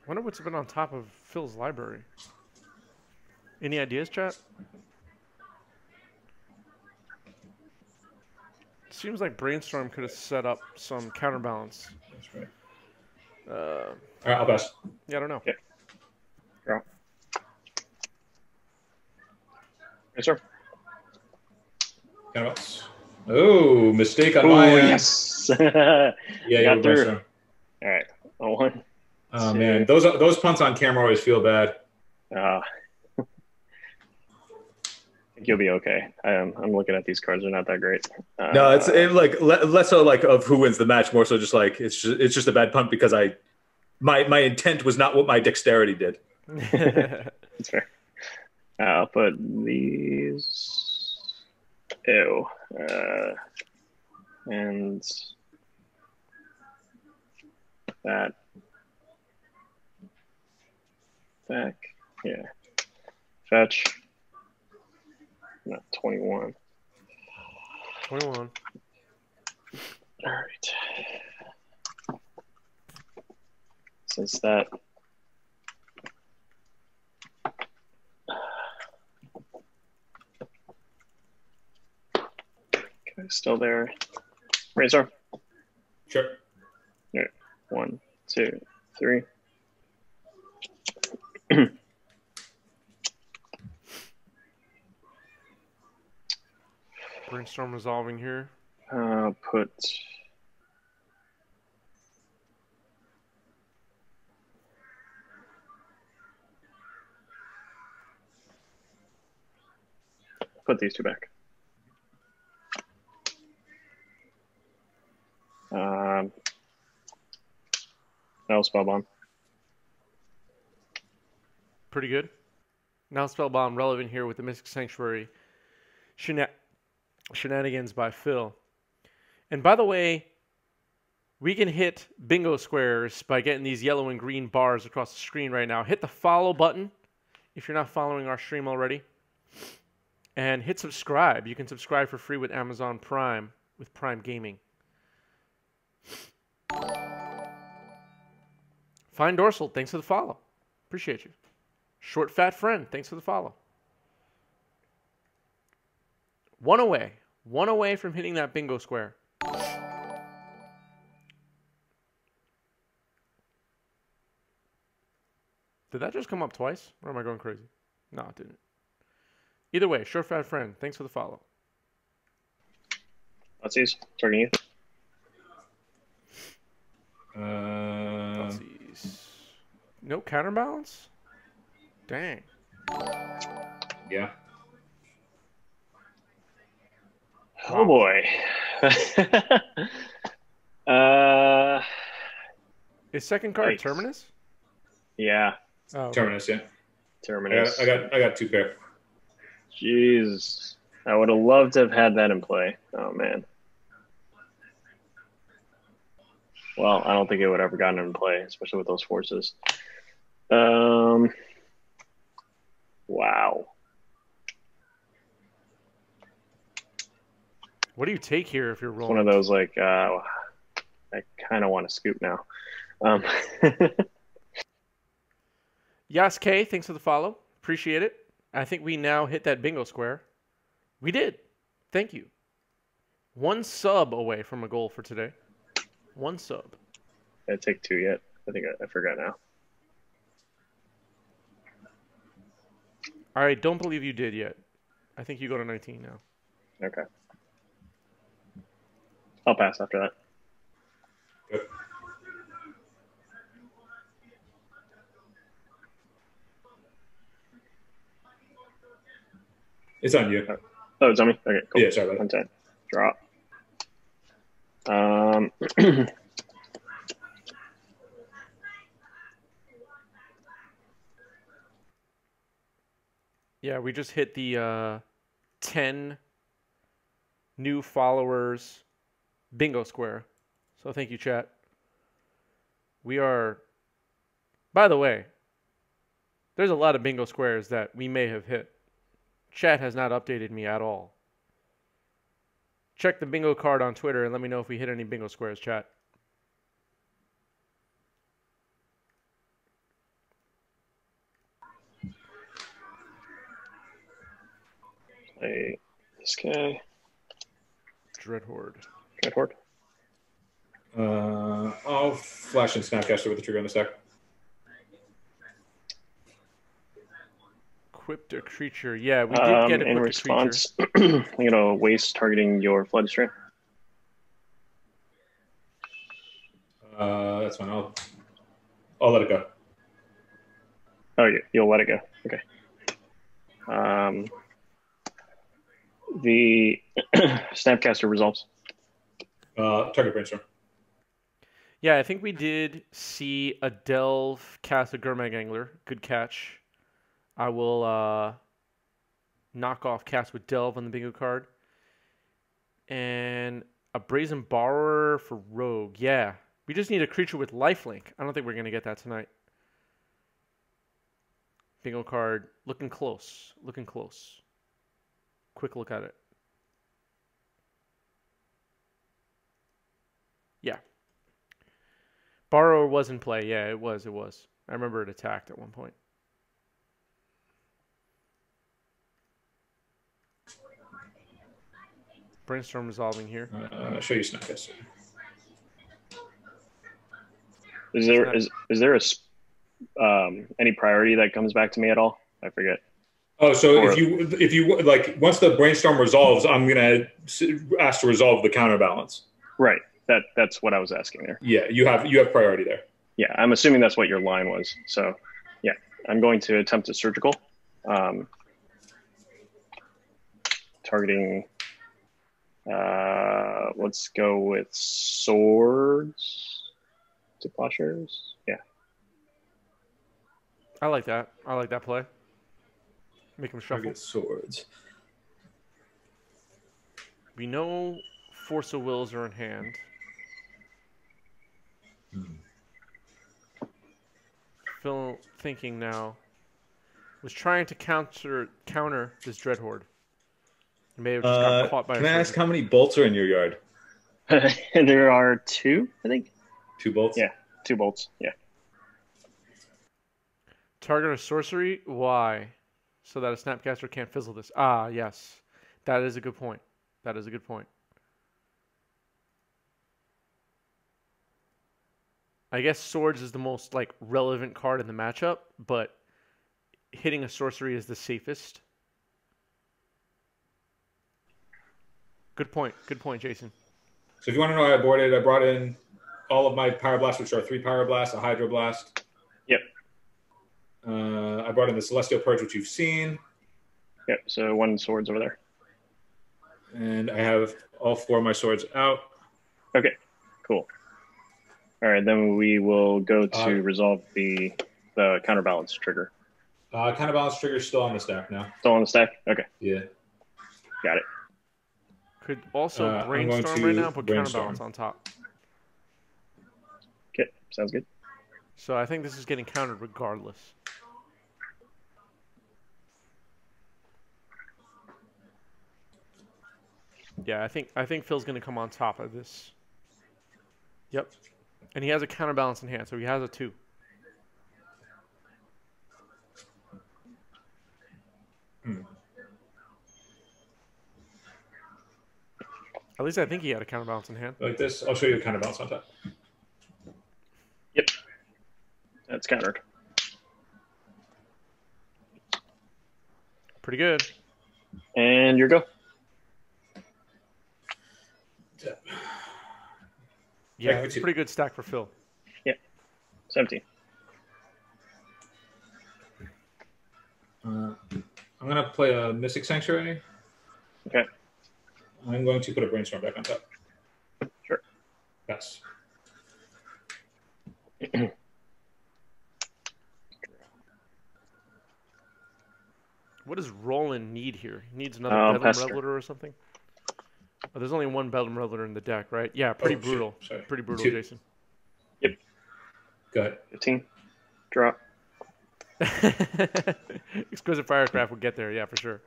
I wonder what's been on top of Phil's library. Any ideas, chat? Seems like Brainstorm could have set up some counterbalance. That's right. All right, I'll pass. Yeah, I don't know. Yeah. Draw. Brainstorm. Counterbalance. Oh, mistake on my end. Yes. Yeah, you Got through. Brainstorm. All right. 1. Oh 2. man, those punts on camera always feel bad. I think you'll be okay. I'm looking at these cards; they're not that great. No, it's like less so like of who wins the match, more so just like it's just a bad punt because my intent was not what my dexterity did. That's fair. I'll put these. Ew. And that back. Yeah. Fetch. Not 21. 21. All right. Since that. Okay, still there. Razor. Sure. All right. 1, 2, 3. Brainstorm resolving here. Put these 2 back. No spellbomb. Pretty good. Now Spellbomb relevant here with the Mystic Sanctuary shenanigans by Phil. And by the way, we can hit bingo squares by getting these yellow and green bars across the screen right now. Hit the follow button if you're not following our stream already. And hit subscribe. You can subscribe for free with Amazon Prime, with Prime Gaming. Fine Dorsal, thanks for the follow. Appreciate you. Short Fat Friend, thanks for the follow. One away from hitting that bingo square. Did that just come up twice? Or am I going crazy? No, it didn't. Either way, Short Fat Friend, thanks for the follow. Let's see. Targeting you. Let's see. No counterbalance? Dang. Yeah. Oh boy. Is second card Yikes. Terminus? Yeah. Oh, okay. Terminus, yeah. Terminus. I got 2 pair. Jeez. I would have loved to have had that in play. Oh man. Well, I don't think it would have ever gotten in play, especially with those forces. Wow. What do you take here if you're It's rolling? one of those like I kind of want to scoop now. Yas K, thanks for the follow. Appreciate it. I think we now hit that bingo square. We did. Thank you. 1 sub away from a goal for today. 1 sub. Did I take 2 yet? I think I forgot now. I don't believe you did yet. I think you go to 19 now. Okay. I'll pass after that. Good. It's on you. Oh, it's on me? Okay, cool. Yeah, sorry about that. Content. Drop. Yeah, we just hit the 10 new followers bingo square. So thank you, chat. We are, by the way, there's a lot of bingo squares that we may have hit. Chat has not updated me at all. Check the bingo card on Twitter and let me know if we hit any bingo squares, chat. Play this guy. Dreadhorde. Dreadhorde. I'll flash and Snapcaster with the trigger on the stack. Equipped a creature. Yeah, we did get in equipped a creature. response, I'm gonna waste targeting your Floodstream. That's fine. I'll let it go. Oh, you'll let it go. Okay. The Snapcaster resolves. Target brainstorm. Yeah, I think we did see a Delve cast a Gurmag Angler. Good catch. I will knock off cast with Delve on the bingo card. And a Brazen Borrower for Rogue. Yeah. We just need a creature with lifelink. I don't think we're going to get that tonight. Bingo card. Looking close. Looking close. Quick look at it. Yeah. Borrower was in play. Yeah, it was. It was. I remember it attacked at one point. Brainstorm resolving here. I'll show you Snapcaster. Is there any priority that comes back to me at all? I forget. Oh, so if you like, once the brainstorm resolves, I'm gonna ask to resolve the counterbalance. Right. That's what I was asking there. Yeah, you have priority there. Yeah, I'm assuming that's what your line was. So, yeah, I'm going to attempt a surgical, targeting. Let's go with swords to plowshares. Yeah, I like that. I like that play. Make him shuffle. Target swords. We know Force of Wills are in hand. Phil thinking now. Was trying to counter this Dreadhorde. He may have just got caught by Can a I ask how many bolts are in your yard? there are 2, I think. 2 bolts? Yeah, 2 bolts. Yeah. Target a sorcery? Why? So that a Snapcaster can't fizzle this. Ah, yes. That is a good point. That is a good point. I guess Swords is the most relevant card in the matchup, but hitting a sorcery is the safest. Good point. Good point, Jason. So if you want to know how I boarded, I brought in all of my Power Blasts, which are 3 Power Blasts, a Hydro Blast. Yep. I brought in the Celestial Purge, which you've seen. Yep, so 1 swords over there. And I have all 4 of my swords out. Okay, cool. All right, then we will go to resolve the counterbalance trigger. Counterbalance trigger is still on the stack now. Still on the stack? Okay. Yeah. Got it. Could also brainstorm right now, put counterbalance on top. Okay, sounds good. So I think this is getting countered regardless. Yeah, I think Phil's gonna come on top of this. Yep. And he has a counterbalance in hand, so he has a 2. At least I think he had a counterbalance in hand. Like this. I'll show you the counterbalance on top. Yep. That's countered. Pretty good. And your go. Yeah, it's a pretty good stack for Phil. Yeah. 17. I'm going to play a Mystic Sanctuary. Okay. I'm going to put a Brainstorm back on top. Sure. Yes. What does Roland need here? He needs another Bedlam Pester. Reveler or something? Oh, there's only one Bedlam Reveler in the deck, right? Yeah, pretty brutal. Sorry. Pretty brutal, 2. Jason. Yep. Go ahead. 15. Drop. Exquisite Firecraft would get there, yeah, for sure.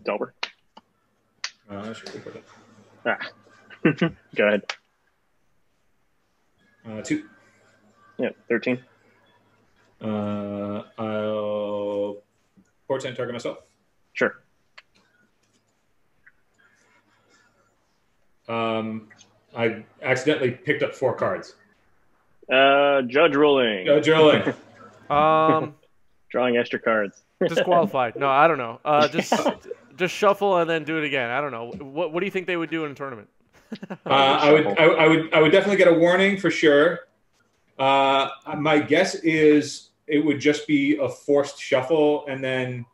Delver. I should put that. Ah. Go ahead. 2. Yeah, 13. I'll portent target myself. Sure. I accidentally picked up 4 cards. Judge ruling. Drilling. Drawing extra cards. Disqualified. No, I don't know. Just shuffle and then do it again. I don't know. What do you think they would do in a tournament? I would definitely get a warning for sure. My guess is it would just be a forced shuffle, and then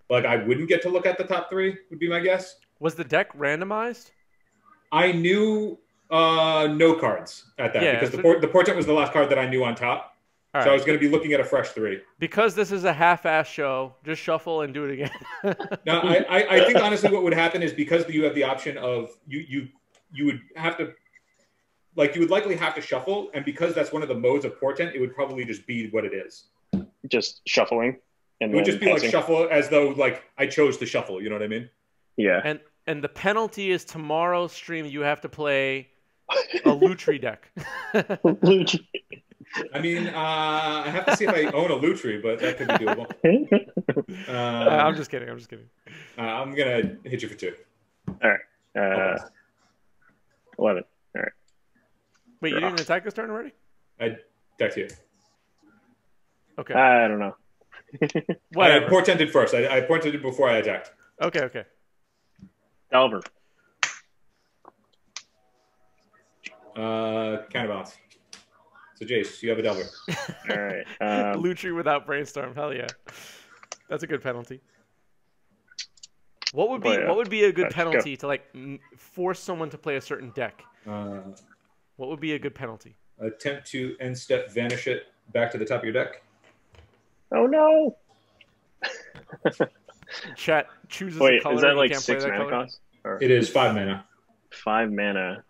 like I wouldn't get to look at the top 3. Would be my guess. Was the deck randomized? I knew no cards at that because the portent was the last card that I knew on top. All so right. I was going to be looking at a fresh 3. Because this is a half-ass show, just shuffle and do it again. No, I think honestly what would happen is because you have the option of you would have to, like, you would likely have to shuffle, and because that's one of the modes of portent, it would probably just be what it is. Just shuffling. And it would just be passing. like shuffle as though like I chose to shuffle. You know what I mean? Yeah. And the penalty is tomorrow's stream you have to play a Lutri deck. I mean, I have to see if I own a Lutri, but that could be doable. I'm just kidding. I'm going to hit you for 2. All right. 11. All right. Wait, you didn't attack this turn already? I attacked you. Okay. I don't know. I portented first. I portented before I attacked. Okay. Delver. Counterbalance. So, Jace, you have a Delver. All right. Lutri without Brainstorm. Hell yeah. That's a good penalty. What would be a good penalty to like force someone to play a certain deck? What would be a good penalty? Attempt to end step vanish it back to the top of your deck. Oh no! Chat chooses Wait, a color. Is that and like can't 6 play that mana color? cost? Or It is 5 mana. 5 mana.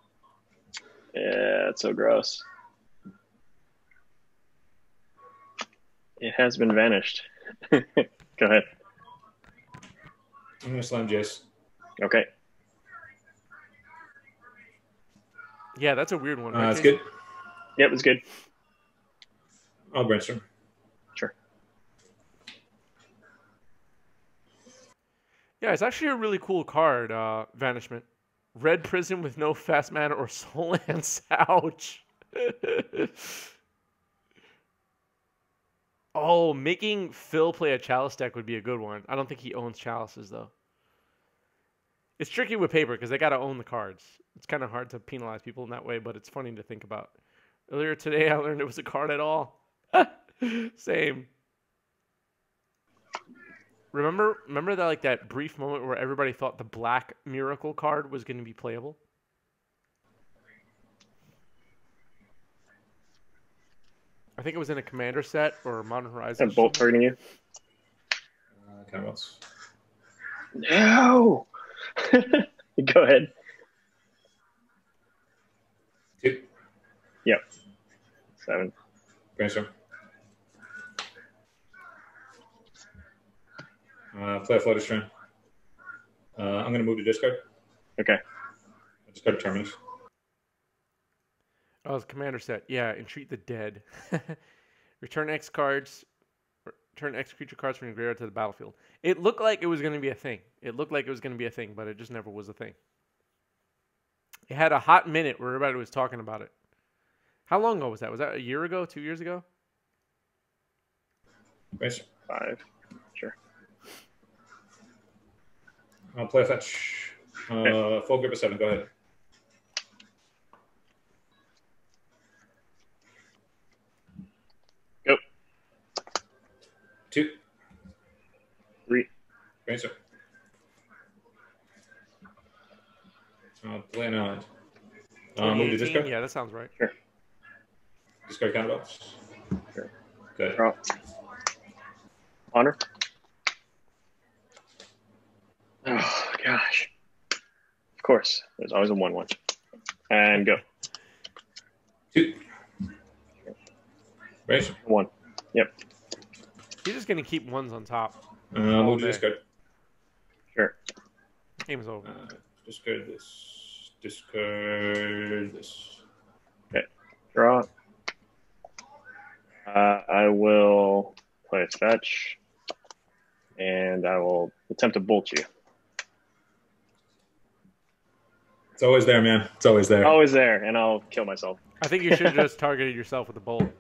Yeah, that's so gross. It has been vanished. Go ahead. I'm going to slam Jace. Okay. Yeah, that's a weird one. Right, That's Jason? good. Yep, it's good. I'll brainstorm. Sure. Yeah, it's actually a really cool card, Vanishment. Red Prison with no fast mana or soul lands. Ouch. Oh, making Phil play a Chalice deck would be a good one. I don't think he owns Chalices, though. It's tricky with paper because they got to own the cards. It's kind of hard to penalize people in that way, but it's funny to think about. Earlier today, I learned it was a card at all. Same. Remember that that brief moment where everybody thought the Black Miracle card was going to be playable? I think it was in a Commander set or Modern Horizons. I'm both targeting you. Counterbalance. No! Go ahead. 2. Yep. 7. Brainstorm. Play a Flood Strain. I'm going to move to discard. Okay. Discard Terminus. Oh, it's Commander set. Yeah, Entreat the Dead. Return X cards. Return X creature cards from your graveyard to the battlefield. It looked like it was going to be a thing. But it just never was a thing. It had a hot minute where everybody was talking about it. How long ago was that? Was that a year ago? 2 years ago? Race. 5. Sure. I'll play a fetch. Full grip of 7. Go ahead. Go. 2. 3. Racer. I'll play an island. Move to discard. Yeah, that sounds right. Sure. Discard counterbalance. Sure. Good. Draw. Honor. Oh, gosh. Of course. There's always a 1/1. And go. 2. Race. 1. Yep. He's just going to keep ones on top. Move to discard. Sure. Game's over. Discard this. Discard this. Okay. Draw. I will play a fetch. And I will attempt to bolt you. It's always there, man. It's always there. Always there, and I'll kill myself. I think you should have just targeted yourself with a bolt.